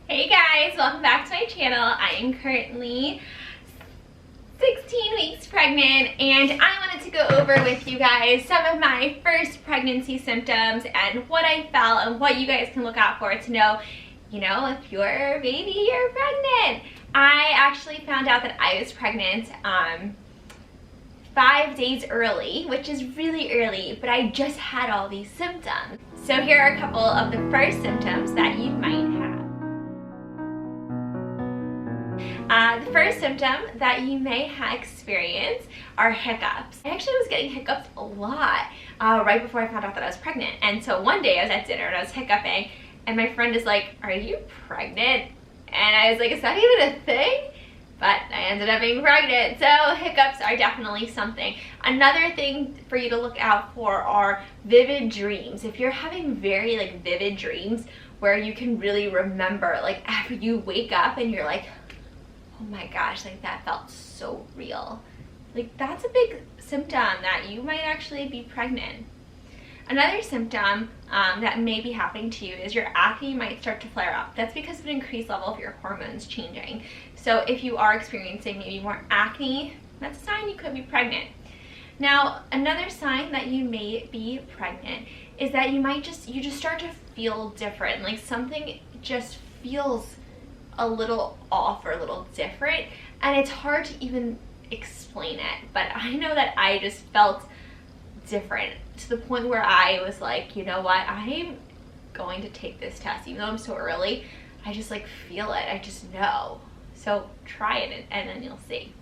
Hey guys, welcome back to my channel. I am currently 16 weeks pregnant and I wanted to go over with you guys some of my first pregnancy symptoms and what I felt and what you guys can look out for to know, if your baby you're pregnant. I actually found out that I was pregnant 5 days early, which is really early, but I just had all these symptoms. So here are a couple of the first symptoms that you might have. The first symptom that you may experience are hiccups. I actually was getting hiccups a lot right before I found out that I was pregnant. And so one day I was at dinner and I was hiccuping and my friend is like, "Are you pregnant?" And I was like, "Is that even a thing?" But I ended up being pregnant. So hiccups are definitely something. Another thing for you to look out for are vivid dreams. If you're having very vivid dreams where you can really remember, after you wake up and you're like, "Oh my gosh, that felt so real." That's a big symptom that you might actually be pregnant. Another symptom that may be happening to you is your acne might start to flare up. That's because of an increased level of your hormones changing. So if you are experiencing maybe more acne, that's a sign you could be pregnant. Now, another sign that you may be pregnant is that you just start to feel different. Something just feels a little off or a little different, and it's hard to even explain it, but I know that I just felt different to the point where I was like, you know what, I'm going to take this test even though I'm so early. I just feel it, I just know. So try it and then you'll see.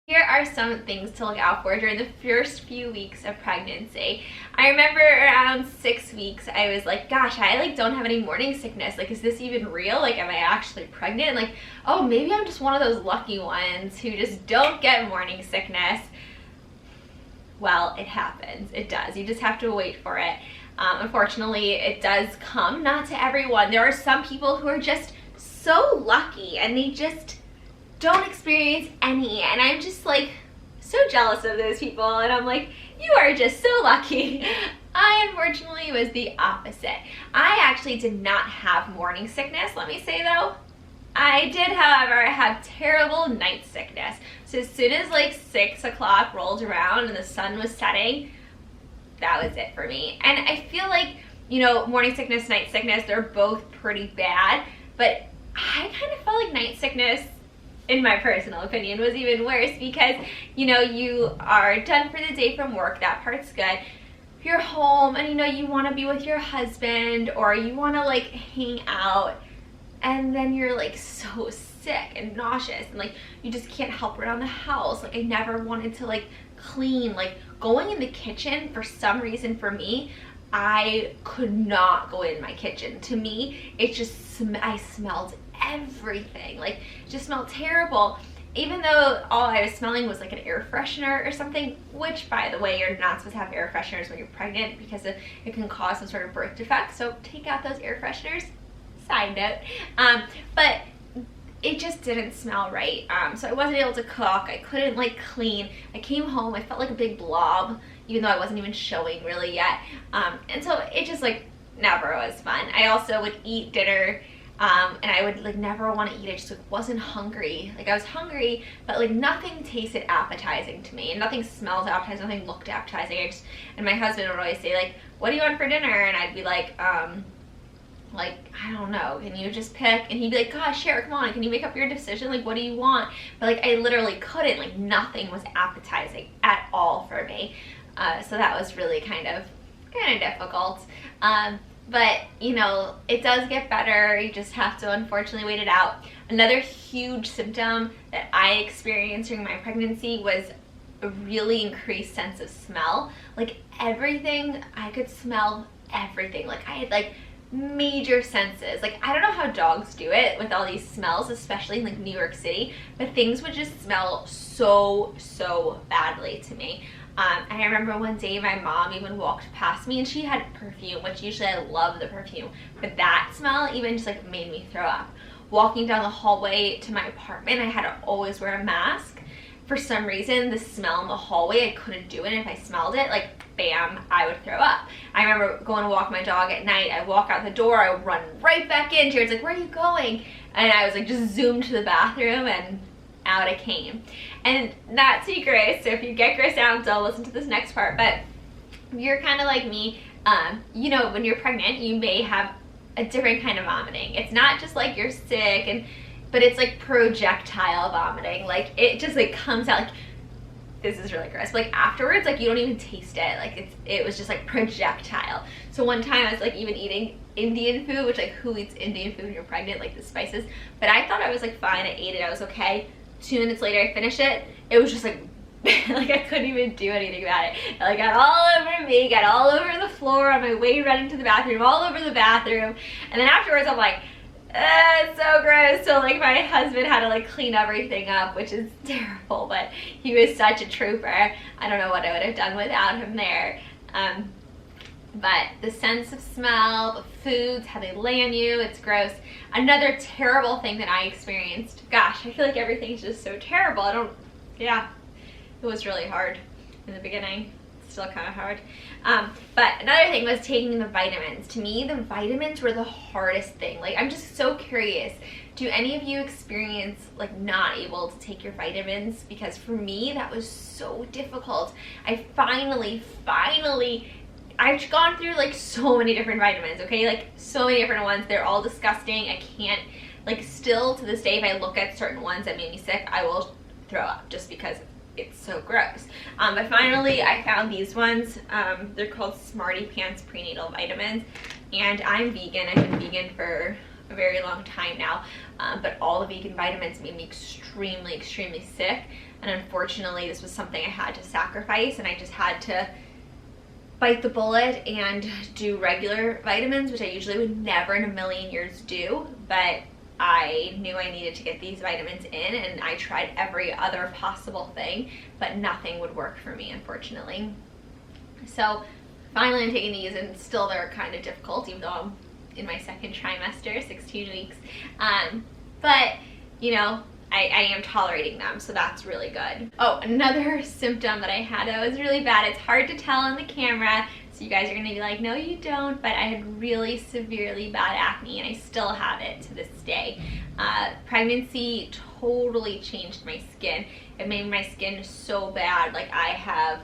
Here are some things to look out for during the first few weeks of pregnancy. I remember around 6 weeks, I was like, gosh, I don't have any morning sickness. Is this even real? Am I actually pregnant? Oh, maybe I'm just one of those lucky ones who just don't get morning sickness. Well, it happens. It does. You just have to wait for it. Unfortunately, it does come. Not to everyone. There are some people who are just so lucky and they just don't experience any, and I'm just so jealous of those people, and I'm like, you are just so lucky. I unfortunately was the opposite. I actually did not have morning sickness, let me say though. I did, however, have terrible night sickness. So as soon as 6 o'clock rolled around and the sun was setting, that was it for me. And I feel morning sickness, night sickness, they're both pretty bad, but I kind of felt like night sickness, in my personal opinion, was even worse because you are done for the day from work, that part's good. You're home and you want to be with your husband or you want to hang out, and then you're so sick and nauseous and you just can't help around the house. I never wanted to clean. Going in the kitchen, for some reason for me, I could not go in my kitchen. To me, it just I smelled everything. It just smelled terrible, even though all I was smelling was an air freshener or something, which, by the way, you're not supposed to have air fresheners when you're pregnant because it can cause some sort of birth defect, so take out those air fresheners. Side note. But it just didn't smell right, so I wasn't able to cook. I couldn't clean. I came home, I felt like a big blob, even though I wasn't even showing really yet, and so it just never was fun. I also would eat dinner and I would never want to eat. I just wasn't hungry. I was hungry, but nothing tasted appetizing to me, and nothing smelled appetizing, nothing looked appetizing. And my husband would always say "What do you want for dinner?" And I'd be I don't know, can you just pick? And he'd be like, "Gosh, Cher, come on, can you make up your decision? What do you want?" But I literally couldn't. Nothing was appetizing at all for me. So that was really kind of difficult. But it does get better. You just have to unfortunately wait it out. Another huge symptom that I experienced during my pregnancy was a really increased sense of smell. Everything, I could smell everything. I had major senses. I don't know how dogs do it with all these smells, especially in New York City, but things would just smell so badly to me. I remember one day my mom even walked past me and she had perfume, which usually I love the perfume, but that smell even just made me throw up. Walking down the hallway to my apartment, I had to always wear a mask, for some reason, the smell in the hallway, I couldn't do it. And if I smelled it, like, bam, I would throw up. I remember going to walk my dog at night. I walk out the door, I would run right back in. Jared's like, where are you going? And I was like, just zoomed to the bathroom, and out I came. And not too gross, so if you get grossed out, don't listen to this next part. But if you're kind of like me, you know, when you're pregnant, you may have a different kind of vomiting. It's not just like you're sick, but it's like projectile vomiting. Like, it just like comes out like, this is really gross. But like afterwards, like you don't even taste it. Like it was just like projectile. So one time I was like even eating Indian food, which like who eats Indian food when you're pregnant, like the spices. But I thought I was like fine, I ate it, I was okay. 2 minutes later I finished it, it was just like, like I couldn't even do anything about it. It like got all over me, got all over the floor on my way running to the bathroom, all over the bathroom. And then afterwards I'm like, it's so gross. So like my husband had to like clean everything up, which is terrible, but he was such a trooper. I don't know what I would have done without him there. But the sense of smell, the foods, how they lay on you, it's gross. Another terrible thing that I experienced, gosh, I feel like everything's just so terrible. Yeah, it was really hard in the beginning. Still kind of hard. But another thing was taking the vitamins. To me, the vitamins were the hardest thing. Like, I'm just so curious. Do any of you experience like not able to take your vitamins? Because for me, that was so difficult. I finally, I've gone through like so many different vitamins, okay? Like so many different ones. They're all disgusting. I can't, like still to this day, if I look at certain ones that made me sick, I will throw up just because it's so gross. But finally I found these ones. They're called Smarty Pants prenatal vitamins, and I'm vegan. I've been vegan for a very long time now, but all the vegan vitamins made me extremely sick, and unfortunately this was something I had to sacrifice, and I just had to bite the bullet and do regular vitamins, which I usually would never in a million years do, but I knew I needed to get these vitamins in, and I tried every other possible thing, but nothing would work for me, unfortunately. So finally I'm taking these, and still they're kind of difficult, even though I'm in my second trimester, 16 weeks. But, you know, I am tolerating them, so that's really good. Oh, another symptom that I had that was really bad. It's hard to tell on the camera, so you guys are gonna be like, no you don't, but I had really severely bad acne, and I still have it to this day. Pregnancy totally changed my skin. It made my skin so bad. Like, I have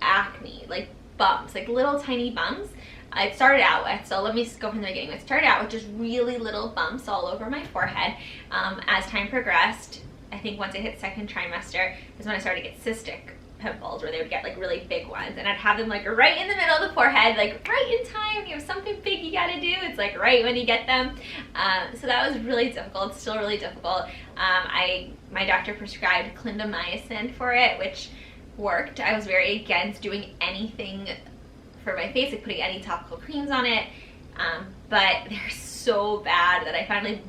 acne, like bumps, like little tiny bumps. It started out with, so let me go from the beginning. It started out with just really little bumps all over my forehead. As time progressed, I think once I hit second trimester is when I started to get cystic pimples, where they would get like really big ones, and I'd have them like right in the middle of the forehead, like right in time. When you have something big you gotta do, it's like right when you get them. So that was really difficult. It's still really difficult. My doctor prescribed clindamycin for it, which worked. I was very against doing anything for my face, like putting any topical creams on it, but they're so bad that I finally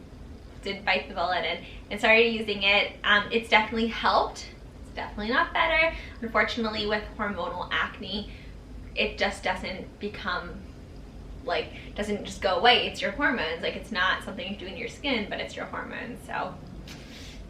did bite the bullet and started using it. It's definitely helped. It's definitely not better. Unfortunately, with hormonal acne, it just doesn't become like, doesn't just go away. It's your hormones. Like, it's not something you do in your skin, but it's your hormones. So,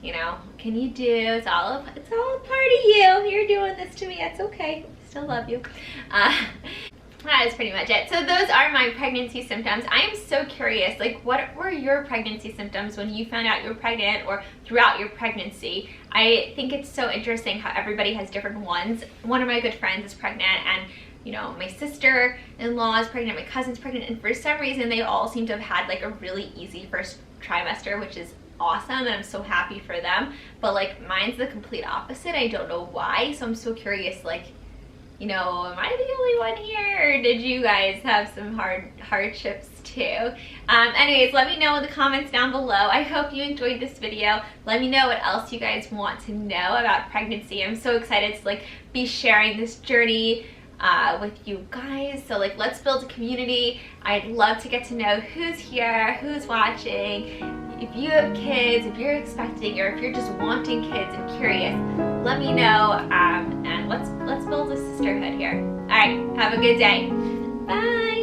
you know, what can you do? It's all a part of you. You're doing this to me. It's okay. I still love you. That is pretty much it. So those are my pregnancy symptoms. I am so curious, like, what were your pregnancy symptoms when you found out you were pregnant, or throughout your pregnancy? I think it's so interesting how everybody has different ones. One of my good friends is pregnant, and you know, my sister-in-law is pregnant, my cousin's pregnant, and for some reason they all seem to have had like a really easy first trimester, which is awesome, and I'm so happy for them. But like, mine's the complete opposite. I don't know why, so I'm so curious, like, you know, am I the only one here, or did you guys have some hardships too? Anyways, let me know in the comments down below. I hope you enjoyed this video. Let me know what else you guys want to know about pregnancy. I'm so excited to like be sharing this journey with you guys. So like, let's build a community. I'd love to get to know who's here, who's watching. If you have kids, if you're expecting, or if you're just wanting kids and curious, let me know, and let's build a sisterhood here. All right, have a good day. Bye.